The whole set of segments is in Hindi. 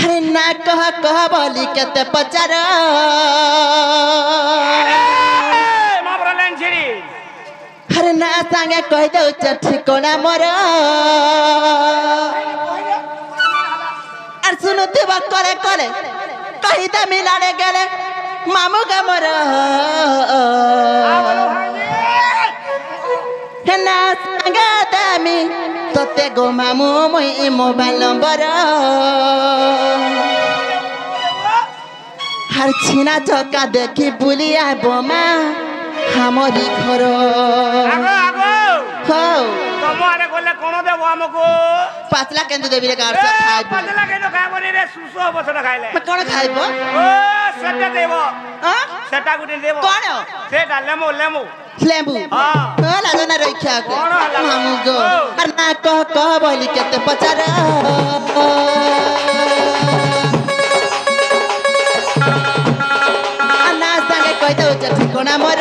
अरे ना कह बोली केते पचार अरे ना सांगे कह दे ठिकाना मोर और सुनुते बात करे करे कहीं तो मिलाने गले मामू का मोर ना सांगे दामी तोते गो मामू मोई मोबाइल नंबर हर छीना चौका देखी बुलिया बोमा हमारी घर तुम्हारे गोले कोनो देबो हमको पातला केंदु देबी रे गार से खाइ पातला केंदु खाइबो रे सुसो बस न खाइले मैं कोन खाइबो ओ सेटा देबो हां सेटा गुटे देबो कोन सेटा लेमो लेम्बू हां होला जना रखिया के मामू गो अर ना कह बोली केते पचार अन्ना संगे कह दे ठिकाना मोर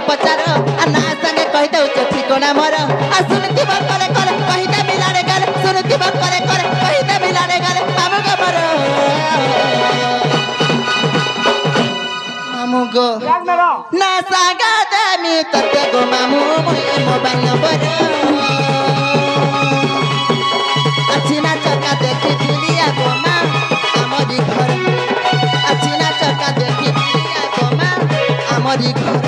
पचार अन्ना संगे कह दे ठिकाना मोर आ सुनती बात करे करे कहीं ते मिलाने गले सुनती बात करे करे कहीं ते मिलाने गले मामू गो मोर मामू गो ना सागा दामी तते गो मामू मोबाइल नंबर अच्छी ना चका देखी दुनिया गो मां हमारी घर अच्छी ना चका देखी दुनिया गो मां हमारी घर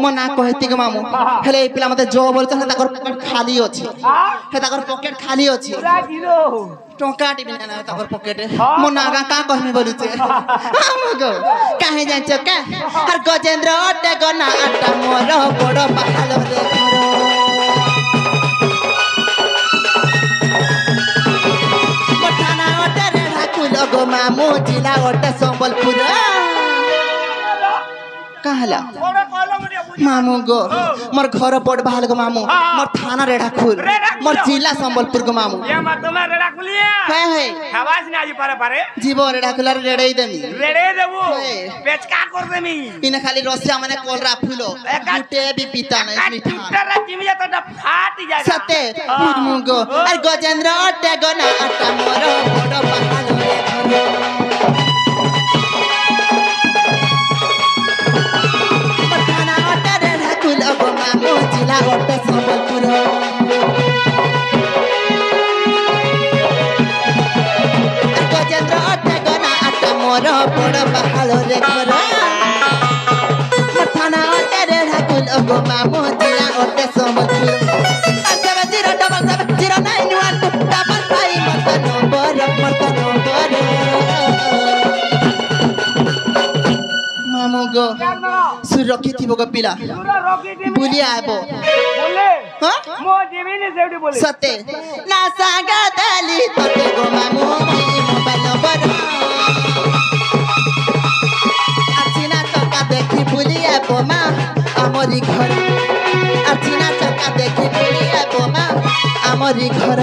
मना कहती के मामू हेले पिला मते जो बोलछ हे ताकर पॉकेट खाली अछि हे ताकर पॉकेट खाली अछि टोका टिबि ना ताकर पॉकेट मना का कहमी बोलुचे मामू गो काहे जाय चोका हर गजेंद्र अटे गना आटा मोर बड़ पहाल रे घर मठाना अटे रे ठाकुर गो मामू जिला अटे संबलपुर कहला मामू गो मोर घर पड़ बहाल गो मामू मोर थाना रेढ़ाखुल मोर जिला संबलपुर गो मामू ये मत तुम्हारे रेढ़ाखुलिया है हवास ना जी पारे जीवो रेढ़ाखुलार रेड़े देमी रेड़े देबो पेच का कर देमी इने खाली रसिया माने कोलरा फुलो गुटे भी पीता नहीं मीठा टूटरा जिम जा तो फाट जाएगा सते मामू गो और गजेंद्र अटे गो ना आटा मोर बड़ बहाल रे घर मामू जिला अटे संबलपुर गजेंद्र अटे गना आटा मोर बड़ बहाल रे घर थाना अटे रे ठाकुर गो मामू जिला अटे संबलपुर 7070911 मामू गो सुरक्षित थी बोगा पिला बुलिया आबो बोले हां मो जेमिनी सेउडी बोले सते ना सागा दाली तते गो मामू मोबाइल नंबर आछिना चका देखी बुलिया बोमा हमरी घर आछिना चका देखी बुलिया बोमा हमरी घर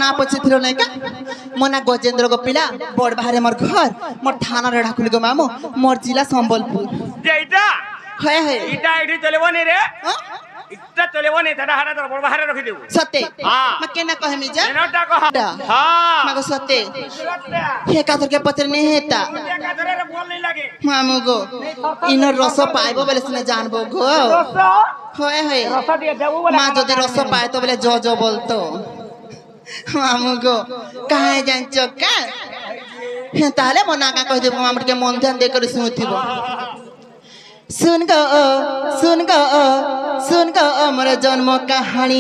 ना पछिथिलो नै का मो ना गजेंद्र गो पिला बड़ बाहरे मोर घर मोर थाना रे ढाकुली गो मामू मोर जिला संबलपुर जेइटा है इटा इठी चलेबो नै रे इटा चलेबो नै तडा हारा तो बड़ बाहरे रखि देबो सत्य हां म केना कहमी जा एनोटा कह हां मगो सत्य हे कातर के पत्र नहीं हेता का धरे रे बोल नहीं लागे मामू गो इनो रस पाइबो बेले सुने जानबो गो रस है रस दिए देबो बोले मां जदि रस पाए तो बेले जो बोलतो मामू गो काहे जानचो का हे ताले मना का कह देबो हमर के मन ध्यान दे कर सुनथिबो सुन गो हमर जन्म कहानी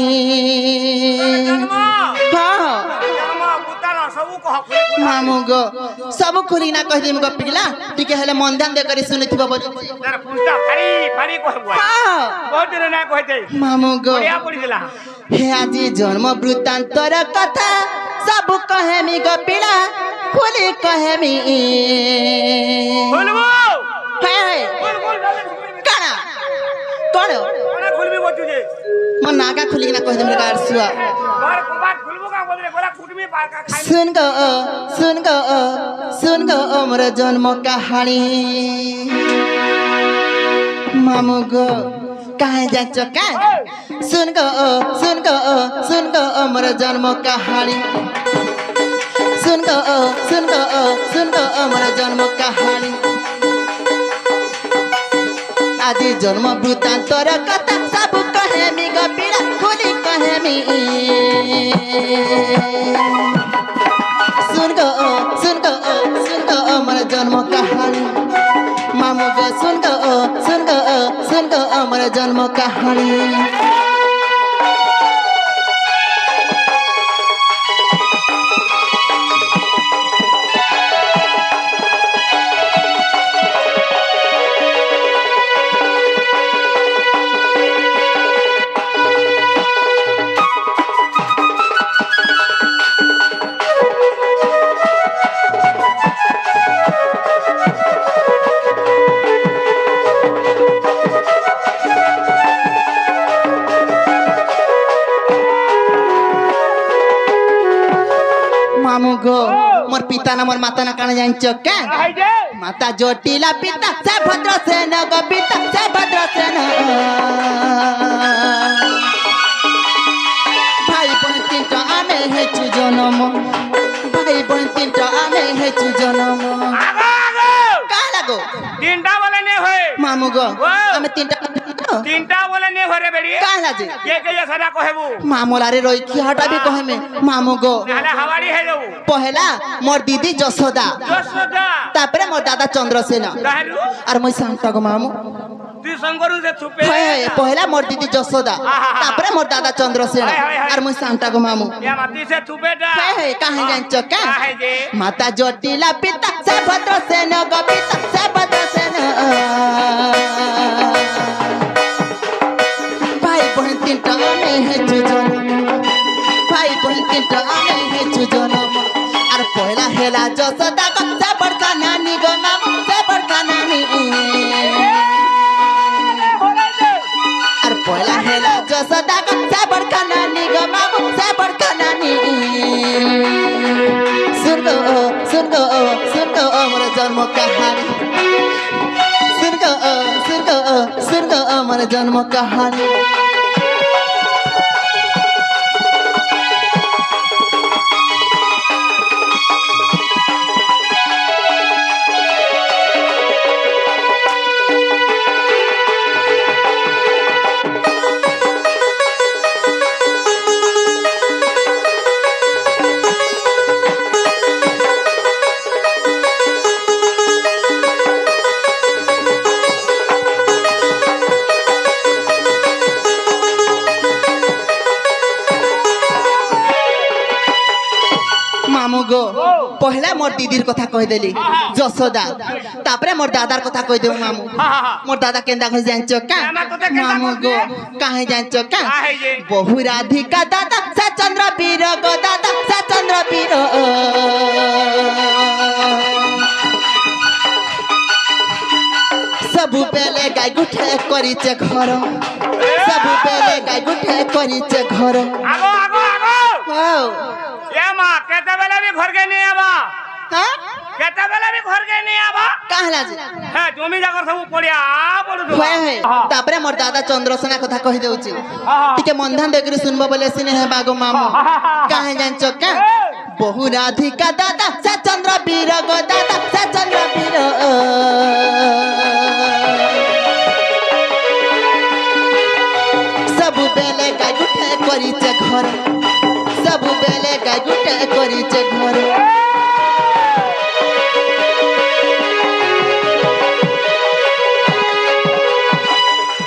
हां मामू गो सब खुली ना कह देम गो पिला टिके हेले मन ध्यान दे कर सुनथिबो बोल तार पुष्टा फाड़ी कहबो हां बहुत दिन ना कहते मामू गो बढ़िया पड़ी दिला हे आजी जन्म वृत्तांतर कथा सब कहेमी गो पिला खुली कहेमी बोलबो है बोल काना कोन कोना खुलबी बचू जे म नागा खुली ना कह देम रे गारसुआ बार बात खुलबो का बोल रे गोला कुटमी पार का खाई सुन गो हमर जन्म कहानी मामू गो काहे जाचो का सुन गो हमर जन्म कहानी सुन गो हमर जन्म कहानी आजी जन्म वृत्तांतर कथा सब कहेमी गो पीड़ा खुली कहेमी सुन गो हमर जन्म कहानी मामू गो सुन गो हमर जन्म कहानी मामू गो मोर पिता ना मोर माता ना काना जानचो का हाय जे माता जोटिला पिता से भद्रसेन गो पिता से भद्रसेन भाई बहन तीनटा आमे हेचु जन्म भाई बहन तीनटा आमे हेचु जन्म आगो का लागो तीनटा वाला ने होय मामू गो आमे तीनटा वाला ने होरे बेड़ी का लाजे के ये सदा कहबू मामूला रे रोई की हटा भी कहे में मामू गो नाले हवाड़ी है जो पहला मोर दीदी जसोदा तापरे मोर दादा चंद्रसेन गाहरू और मैं शांता गो मामू तू संगरू से छुपे है पहला मोर दीदी जसोदा तापरे मोर दादा चंद्रसेन और मैं शांता गो मामू या माती से छुपेटा है काहे जानचो का काहे जे माता जोटिला पिता से भद्रसेन गो पिता से भद्रसेन भाई बहन तीनटा आमे हेचु जन्म भाई बहन तीनटा आमे हेचु जन्म और पहला हेला जसोदा गो से बड़का नानी गो मामू से बड़का नानी और पहला हेला जसोदा गो से बड़का नानी गो मामू से बड़का नानी सुन गो हमर जन्म कहानी सुन गो हमर जन्म कहानी मामू गो पहला मोर दीदीर कथा कह देली जसोदा तापरे मोर दादार कथा कह देऊ मामू मोर दादा केंदा कह जानचो का मामू गो काहे जानचो का बहु राधिका दादा से चंद्रवीर गो दादा से चंद्रवीर सबु बेले गाय गुठे करिचे घर सबु बेले गाय गुठे करिचे घर आगो आगो आगो हां ए मां केते बेले भी घर के नहीं आबा हां केते बेले भी घर के नहीं आबा कहला जे हे जमी जाकर सब पड़िया पड़ु होय होय तापरे मोर दादा चंद्रसेना कथा कहि देउची टिके मनधान देखरि सुनबो बोले सिने हे बागो मामू काहे जानचो का बहु राधिका दादा से चंद्र वीर गो दादा से चंद्र वीर सब बेले गाय गुटे करिचे घर सब बेले गाय गुटे करिचे घर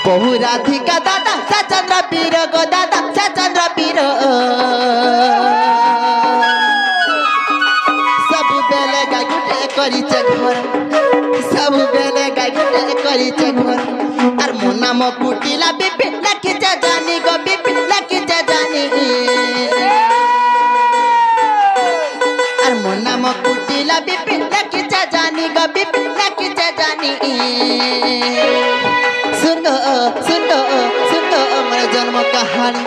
बहु राधिका दादा से चंद्र वीर गो दादा से चंद्र वीर सब बेले गाय गुटे करिचे घर सब बेले गाय गुटे करिचे घर आर मो नाम कुटिला बिपि लखिचे जानी गो बिपि लखिचे जानी आर मो नाम कुटिला बिपि लखिचे जानी गो बिपि लखिचे जानी सुनो सुनो सुनो मोर जन्म कहानी